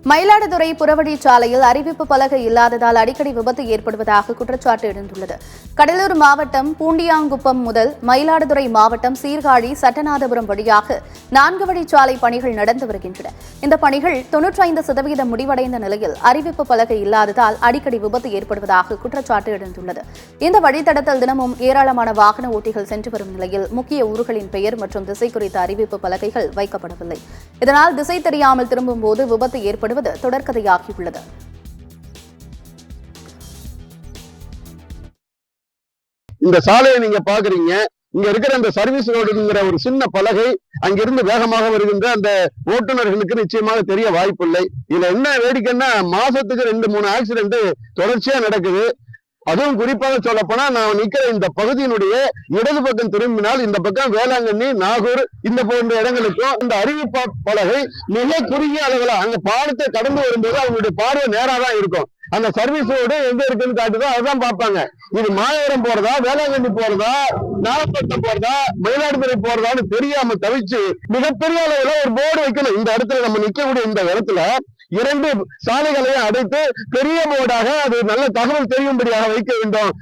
மயிலாடுதுறை புறவழிச்சாலையில் அறிவிப்பு பலகை இல்லாததால் அடிக்கடி விபத்து ஏற்படுவதாக குற்றச்சாட்டு எழுந்துள்ளது. கடலூர் மாவட்டம் பூண்டியாங்குப்பம் முதல் மயிலாடுதுறை மாவட்டம் சீர்காழி சட்டநாதபுரம் வழியாக 4 வழிச்சாலை பணிகள் நடந்து வருகின்றன. இந்த பணிகள் 95% முடிவடைந்த நிலையில் அறிவிப்பு பலகை இல்லாததால் அடிக்கடி விபத்து ஏற்படுவதாக குற்றச்சாட்டு எழுந்துள்ளது. இந்த வழித்தடத்தில் தினமும் ஏராளமான வாகன ஓட்டிகள் சென்று வரும் நிலையில் முக்கிய ஊர்களின் பெயர் மற்றும் திசை குறித்த அறிவிப்பு பலகைகள் வைக்கப்படவில்லை. இதனால் திசை தெரியாமல் திரும்பும் போது விபத்து ஏற்படுவது தொடர்கதையாகியுள்ளது. இந்த சாலையை நீங்க பாக்குறீங்க. இங்க இருக்கிற அந்த சர்வீஸ் ரோடுங்கிற ஒரு சின்ன பலகை அங்கிருந்து வேகமாக வருகின்ற அந்த ஓட்டுநர்களுக்கு நிச்சயமாக தெரிய வாய்ப்பில்லை. இதுல என்ன வேடிக்கைன்னா, மாசத்துக்கு 2-3 ஆக்சிடென்ட் தொடர்ச்சியா நடக்குது. அதுவும் குறிப்பாக சொல்ல போனா, நான் நிக்கிற இந்த பகுதியினுடைய இடது பக்கம் திரும்பினால் இந்த பக்கம் வேளாங்கண்ணி, நாகூர் இந்த போன்ற இடங்களுக்கும் இந்த அறிவிப்பு பலகை மிக குறுகிய அளவுல அங்க பாலத்தை கடந்து வரும்போது அவங்களுடைய பார்வை நேரா தான் இருக்கும். அந்த சர்வீஸ் ரோடு எங்க இருக்குன்னு காட்டுதோ அதான் பார்ப்பாங்க. இது மாயவரம் போறதா, வேளாங்கண்ணி போறதா, நாகப்பட்டினம் போறதா, மயிலாடுதுறை போறதான்னு தெரியாம தவிச்சு மிகப்பெரிய அளவுல ஒரு போர்டு வைக்கணும். இந்த இடத்துல நம்ம நிக்கக்கூடிய இந்த இடத்துல 2 சாலைகளையும் அடைத்து பெரிய போர்டாக அது நல்ல தகவல் தெரியும்படியாக வைக்க வேண்டும்.